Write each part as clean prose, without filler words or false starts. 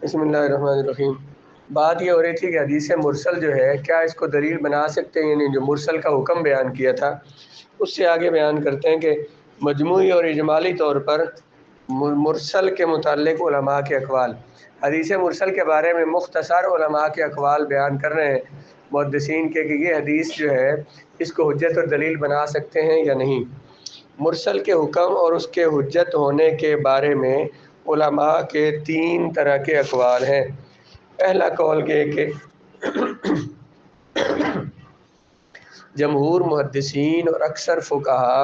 بسم اللہ الرحمن الرحیم۔ بات یہ ہو رہی تھی کہ حدیث مرسل جو ہے کیا اس کو دلیل بنا سکتے ہیں، یعنی جو مرسل کا حکم بیان کیا تھا اس سے آگے بیان کرتے ہیں کہ مجموعی اور اجمالی طور پر مرسل کے متعلق علماء کے اقوال، حدیث مرسل کے بارے میں مختصر علماء کے اقوال بیان کر رہے ہیں محدثین کے کہ یہ حدیث جو ہے اس کو حجت اور دلیل بنا سکتے ہیں یا نہیں۔ مرسل کے حکم اور اس کے حجت ہونے کے بارے میں علماء کے 3 طرح کے اقوال ہیں۔ پہلا قول یہ کہ جمہور محدثین اور اکثر فقہا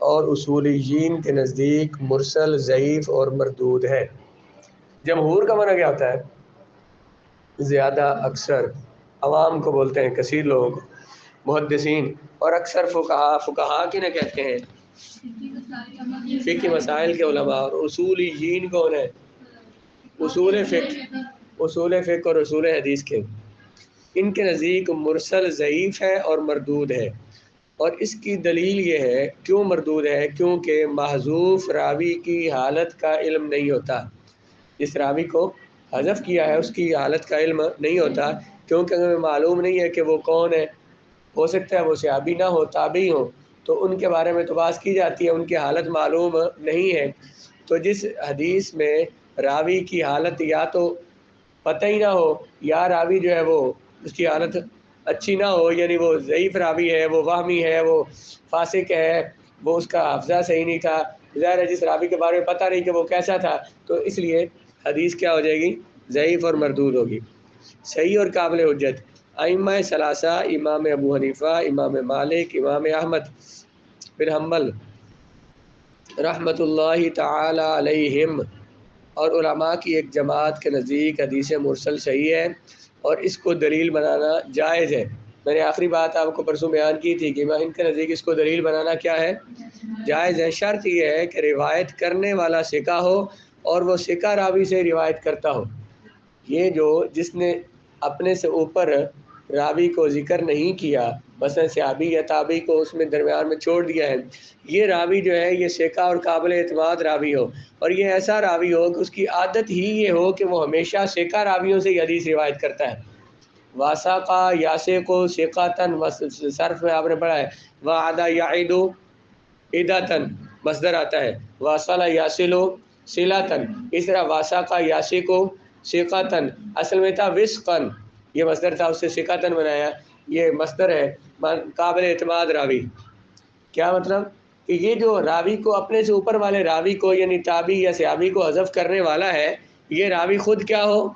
اور اصولیین کے نزدیک مرسل ضعیف اور مردود ہے۔ جمہور کا معنی کیا ہوتا ہے؟ زیادہ، اکثر، عوام کو بولتے ہیں، کثیر لوگوں کو، محدثین اور اکثر فقہا کنہیں کہتے ہیں؟ فقہ مسائل کے علماء۔ اور اصولیین کون ہے؟ اصول فقہ اور اصول حدیث کے۔ ان کے نزدیک مرسل ضعیف ہے اور مردود ہے، اور اس کی دلیل یہ ہے کیوں مردود ہے، کیونکہ محذوف راوی کی حالت کا علم نہیں ہوتا۔ جس راوی کو حذف کیا ہے اس کی حالت کا علم نہیں ہوتا، کیونکہ ہمیں معلوم نہیں ہے کہ وہ کون ہے۔ ہو سکتا ہے وہ صحابی نہ ہو، تابعی ہو، تو ان کے بارے میں تو بات کی جاتی ہے، ان کی حالت معلوم نہیں ہے۔ تو جس حدیث میں راوی کی حالت یا تو پتہ ہی نہ ہو یا راوی جو ہے وہ اس کی حالت اچھی نہ ہو، یعنی وہ ضعیف راوی ہے، وہ وہمی ہے، وہ فاسق ہے، وہ اس کا حافظہ صحیح نہیں تھا، ظاہر ہے جس راوی کے بارے میں پتہ نہیں کہ وہ کیسا تھا، تو اس لیے حدیث کیا ہو جائے گی؟ ضعیف اور مردود ہوگی۔ صحیح اور قابل حجت، ائمہ ثلاثہ، امام ابو حنیفہ، امام مالک، امام احمد بن حنبل رحمۃ اللہ تعالی علیہم اور علماء کی ایک جماعت کے نزدیک حدیث مرسل صحیح ہے اور اس کو دلیل بنانا جائز ہے۔ میں نے آخری بات آپ کو پرسوں بیان کی تھی کہ ان کے نزدیک اس کو دلیل بنانا کیا ہے؟ جائز ہے۔ شرط یہ ہے کہ روایت کرنے والا ثقہ ہو اور وہ ثقہ راوی سے روایت کرتا ہو۔ یہ جو جس نے اپنے سے اوپر راوی کو ذکر نہیں کیا، مثلا صحابی یا تابعی کو اس میں درمیان میں چھوڑ دیا ہے، یہ راوی جو ہے یہ ثقہ اور قابل اعتماد راوی ہو، اور یہ ایسا راوی ہو کہ اس کی عادت ہی یہ ہو کہ وہ ہمیشہ ثقہ راویوں سے یہ حدیث روایت کرتا ہے۔ واسقہ یاسے کو ثقاتن، صرف میں آپ نے پڑھا ہے وعدہ یعید عداتن مصدر آتا ہے، واصل یاسل صلاتن، اس طرح واسقہ یاسے کو ثقاتن اصل میں تھا وثقن، یہ مصدر تھا، اس سے ثقاتن بنایا، یہ مصدر ہے قابل اعتماد راوی۔ کیا مطلب کہ یہ جو راوی کو اپنے سے اوپر والے راوی کو یعنی تابعی یا صحابی کو حذف کرنے والا ہے، یہ راوی خود کیا ہو؟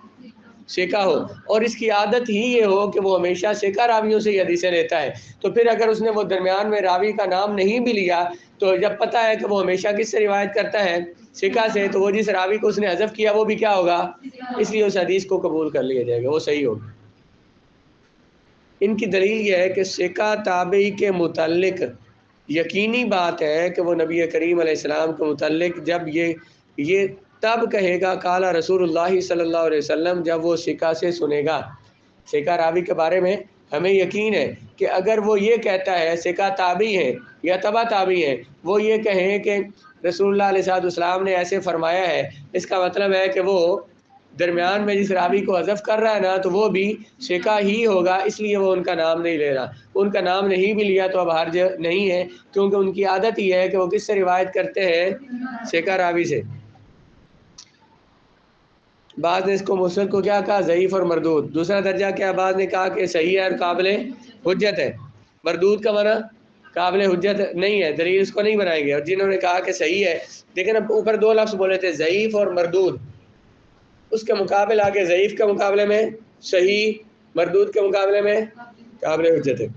ثقہ ہو، اور اس کی عادت ہی یہ ہو کہ وہ ہمیشہ ثقہ راویوں سے یہ حدیثیں لیتا ہے۔ تو پھر اگر اس نے وہ درمیان میں راوی کا نام نہیں بھی لیا، تو جب پتہ ہے کہ وہ ہمیشہ کس سے روایت کرتا ہے؟ ثقہ سے، تو وہ جس راوی کو اس نے حذف کیا وہ بھی کیا ہوگا؟ اس لیے اس حدیث کو قبول کر لیا جائے گا، وہ صحیح ہوگا۔ ان کی دلیل یہ ہے کہ ثقہ تابعی کے متعلق یقینی بات ہے کہ وہ نبی کریم علیہ السلام کے متعلق جب یہ تب کہے گا قال رسول اللہ صلی اللہ علیہ وسلم، جب وہ ثقہ سے سنے گا۔ ثقہ راوی کے بارے میں ہمیں یقین ہے کہ اگر وہ یہ کہتا ہے، ثقہ تابعی ہے یا تبع تابعی ہے، وہ یہ کہیں کہ رسول اللہ علیہ السلام نے ایسے فرمایا ہے، اس کا مطلب ہے کہ وہ درمیان میں جس راوی کو حذف کر رہا ہے نا، تو وہ بھی ثقہ ہی ہوگا، اس لیے وہ ان کا نام نہیں لے رہا۔ ان کا نام نہیں بھی لیا تو اب حرج نہیں ہے، کیونکہ ان کی عادت ہی ہے کہ وہ کس سے روایت کرتے ہیں؟ ثقہ راوی سے۔ بعض نے اس کو مرسل کو کیا کہا؟ ضعیف اور مردود۔ دوسرا درجہ کیا؟ بعض نے کہا کہ صحیح ہے اور قابل حجت ہے۔ مردود کا معنی قابل حجت نہیں ہے، دلیل اس کو نہیں بنائیں گے۔ اور جنہوں نے کہا کہ صحیح ہے، لیکن اب اوپر 2 لفظ بولے تھے ضعیف اور مردود، اس کے مقابل آگے ضعیف کے مقابلے میں صحیح، مردود کے مقابلے میں قابل حجت ہے۔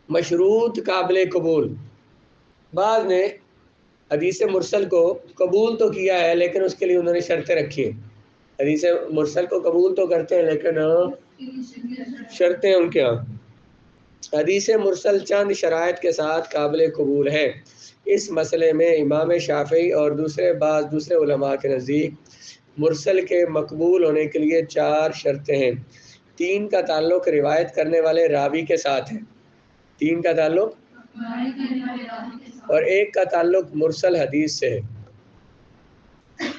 مشروط قابل قبول، بعض نے حدیث مرسل کو قبول تو کیا ہے لیکن اس کے لیے انہوں نے شرطیں رکھی ہیں۔ حدیث مرسل کو قبول تو کرتے ہیں لیکن شرطیں ان کے ہاں۔ حدیث مرسل چند شرائط کے ساتھ قابل قبول ہے۔ اس مسئلے میں امام شافعی اور بعض دوسرے علماء کے نزدیک مرسل کے مقبول ہونے کے لیے 4 شرطیں ہیں۔ 3 کا تعلق روایت کرنے والے راوی کے ساتھ ہے، 3 کا تعلق، اور 1 کا تعلق مرسل حدیث سے ہے۔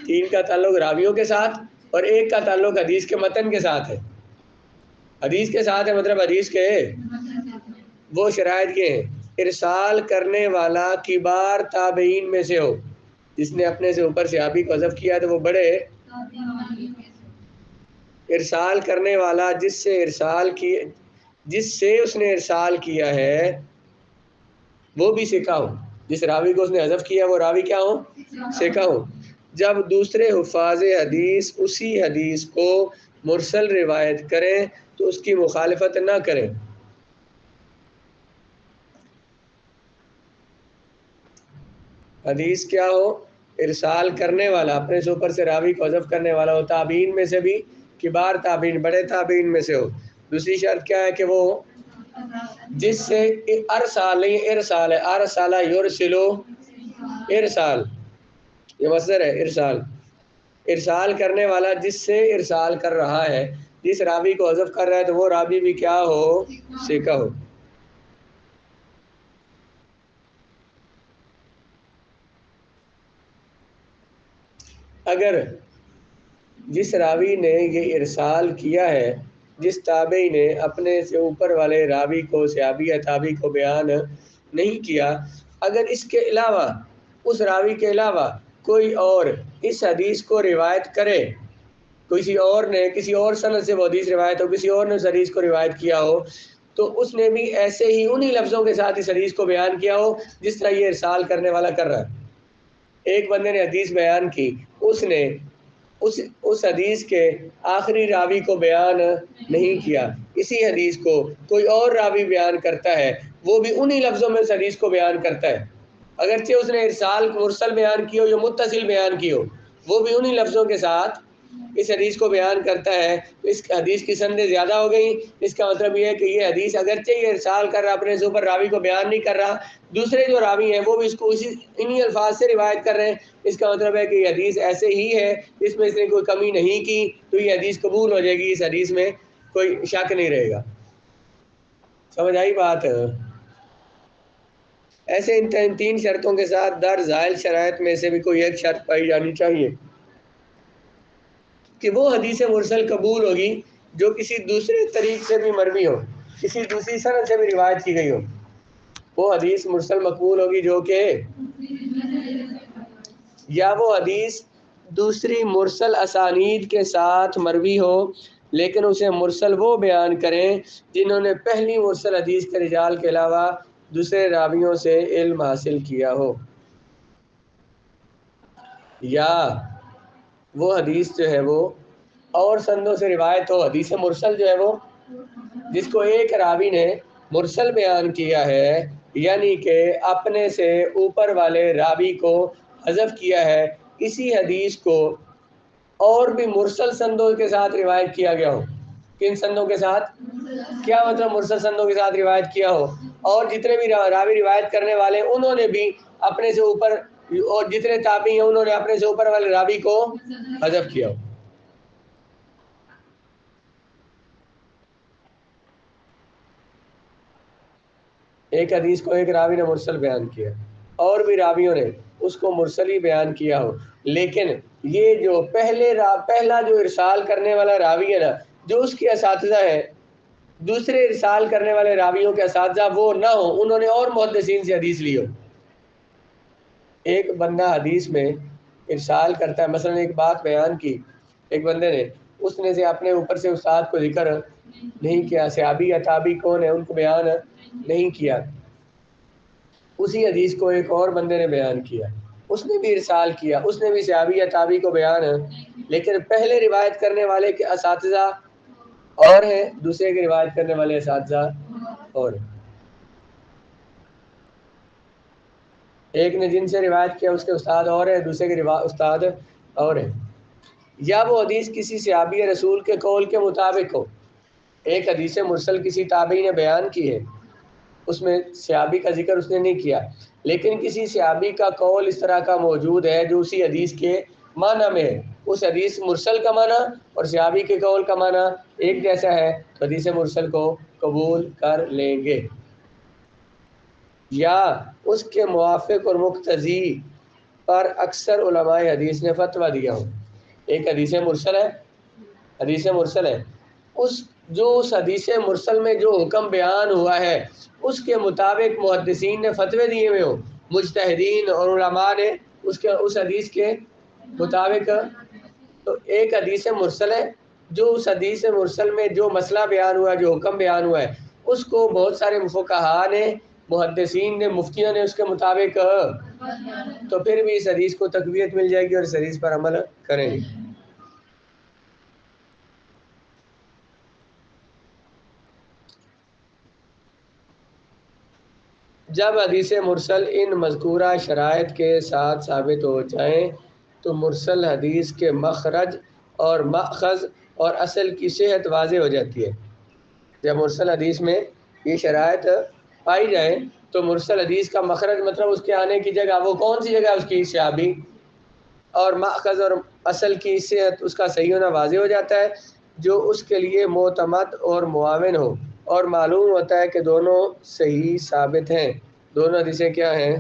تین کا تعلق راویوں کے ساتھ اور ایک کا تعلق حدیث کے متن کے ساتھ ہے. حدیث کے ساتھ ہے مطلب حدیث کے وہ شرائط کے ہیں. ارسال کرنے والا کبار تابعین میں سے ہو. جس نے اپنے سے اوپر صحابی کو حذف کیا تو وہ بڑے. ارسال کرنے والا جس سے اس نے ارسال کیا ہے وہ بھی ثقہ ہو. جس راوی کو اس نے حذف کیا وہ راوی کیا ہو؟ ثقہ ہو. جب دوسرے حفاظ حدیث اسی حدیث کو مرسل روایت کریں تو اس کی مخالفت نہ کریں. حدیث کیا ہو؟ ارسال کرنے والا اپنے سے اوپر سے راوی کو حذف کرنے والا ہو. تابعین میں سے بھی کبار تابعین بڑے تابعین میں سے ہو. دوسری شرط کیا ہے کہ وہ جس سے ارسال ہے. ارسالہ یرسلو ارسال یہ مصدر ہے. ارسال کرنے والا جس سے ارسال کر رہا ہے جس راوی کو حذف کر رہا ہے تو وہ راوی بھی کیا ہو؟ ثقہ ہو. اگر جس راوی نے یہ ارسال کیا ہے جس تابعی نے اپنے سے اوپر والے راوی کو صحابی یا تابعی کو بیان نہیں کیا، اگر اس کے علاوہ اس راوی کے علاوہ کوئی اور اس حدیث کو روایت کرے، کسی اور نے کسی اور سند سے وہ حدیث روایت ہو، کسی اور نے اس حدیث کو روایت کیا ہو تو اس نے بھی ایسے ہی انہی لفظوں کے ساتھ اس حدیث کو بیان کیا ہو جس طرح یہ ارسال کرنے والا کر رہا ہے. ایک بندے نے حدیث بیان کی، اس نے اس حدیث کے آخری راوی کو بیان نہیں کیا، اسی حدیث کو کوئی اور راوی بیان کرتا ہے، وہ بھی انہی لفظوں میں اس حدیث کو بیان کرتا ہے. اگرچہ اس نے ارسال مرسل بیان کی ہو یا متصل بیان کی ہو، وہ بھی انہی لفظوں کے ساتھ اس حدیث کو بیان کرتا ہے. اس حدیث کی سندیں زیادہ ہو گئیں. اس کا مطلب یہ ہے کہ یہ حدیث اگرچہ یہ ارسال کر رہا اپنے سے اوپر راوی کو بیان نہیں کر رہا، دوسرے جو راوی ہیں وہ بھی اس کو انہی الفاظ سے روایت کر رہے ہیں. اس کا مطلب ہے کہ یہ حدیث ایسے ہی ہے، اس میں اس نے کوئی کمی نہیں کی تو یہ حدیث قبول ہو جائے گی. اس حدیث میں کوئی شک نہیں رہے گا. سمجھ آئی بات؟ ایسے ان تین شرطوں کے ساتھ در زائل شرائط میں سے بھی کوئی ایک شرط پائی جانی چاہیے کہ وہ حدیث مرسل قبول ہوگی جو کسی دوسرے طریق سے بھی مروی ہو، کسی دوسری سند سے بھی روایت کی گئی ہو. وہ حدیث مرسل مقبول ہوگی جو کہ یا وہ حدیث دوسری مرسل اسانید کے ساتھ مروی ہو لیکن اسے مرسل وہ بیان کریں جنہوں نے پہلی مرسل حدیث کے رجال کے علاوہ دوسرے راویوں سے علم حاصل کیا ہو. یا وہ حدیث جو ہے وہ اور سندوں سے روایت ہو. حدیث مرسل جو ہے وہ جس کو ایک راوی نے مرسل بیان کیا ہے یعنی کہ اپنے سے اوپر والے راوی کو حذف کیا ہے، اسی حدیث کو اور بھی مرسل سندوں کے ساتھ روایت کیا گیا ہو. کن سندوں کے ساتھ؟ کیا مطلب مرسل سندوں کے ساتھ روایت کیا ہو؟ اور جتنے بھی راوی روایت کرنے والے انہوں نے بھی اپنے سے اوپر، اور جتنے تابعی ہیں انہوں نے اپنے سے اوپر والے راوی کو حذف کیا ہو. ایک حدیث کو ایک راوی نے مرسل بیان کیا اور بھی راویوں نے اس کو مرسل ہی بیان کیا ہو، لیکن یہ جو پہلا جو ارسال کرنے والا راوی ہے نا، جو اس کے اساتذہ ہیں، دوسرے ارسال کرنے والے راویوں کے اساتذہ وہ نہ ہو، انہوں نے اور محدثین سے حدیث لی ہو. ایک بندہ حدیث میں ارسال کرتا ہے، مثلا ایک بات بیان کی ایک بندے نے، اس نے سے اپنے اوپر سے استاد کو ذکر نہیں کیا، صحابی یا تابعی کون ہے ان کو بیان نہیں کیا، اسی حدیث کو ایک اور بندے نے بیان کیا، اس نے بھی ارسال کیا، اس نے بھی صحابی یا تابعی کو بیان لیکن پہلے روایت کرنے والے کے اساتذہ اور ہیں، دوسرے کے روایت کرنے والے اساتذہ اور ہیں. ایک نے جن سے روایت کیا اس کے استاد اور ہیں، دوسرے کے استاد اور ہیں. یا وہ حدیث کسی صحابی رسول کے قول کے مطابق ہو. ایک حدیث مرسل کسی تابعی نے بیان کی ہے، اس میں صحابی کا ذکر اس نے نہیں کیا، لیکن کسی صحابی کا قول اس طرح کا موجود ہے جو اسی حدیث کے معنی میں ہے. اس حدیث مرسل کا معنی اور صحابی کے قول کا معنی ایک جیسا ہے تو حدیث مرسل کو قبول کر لیں گے. یا اس کے موافق اور مقتضی پر اکثر علماء حدیث نے فتویٰ دیا ہو۔ ایک حدیث مرسل ہے، حدیث مرسل ہے، اس حدیث مرسل میں جو حکم بیان ہوا ہے اس کے مطابق محدثین نے فتوے دیے ہوئے ہوں، مجتہدین اور علماء نے اس حدیث کے مطابق۔ تو ایک حدیث مرسل ہے جو اس حدیث مرسل میں جو مسئلہ بیان ہوا ہے، جو حکم بیان ہوا ہے، اس کو بہت سارے فقہاء نے، محدثین نے، مفتیوں نے اس کے مطابق، تو پھر بھی اس حدیث کو تقویت مل جائے گی اور اس حدیث پر عمل کریں گے۔ جب حدیث مرسل ان مذکورہ شرائط کے ساتھ ثابت ہو جائیں تو مرسل حدیث کے مخرج اور مأخذ اور اصل کی صحت واضح ہو جاتی ہے۔ جب مرسل حدیث میں یہ شرائط پائی جائیں تو مرسل حدیث کا مخرج مطلب اس کے آنے کی جگہ، وہ کون سی جگہ ہے اس کی صحابی، اور مأخذ اور اصل کی صحت، اس کا صحیح ہونا واضح ہو جاتا ہے، جو اس کے لیے معتمد اور معاون ہو، اور معلوم ہوتا ہے کہ دونوں صحیح ثابت ہیں، دونوں حدیثیں کیا ہیں؟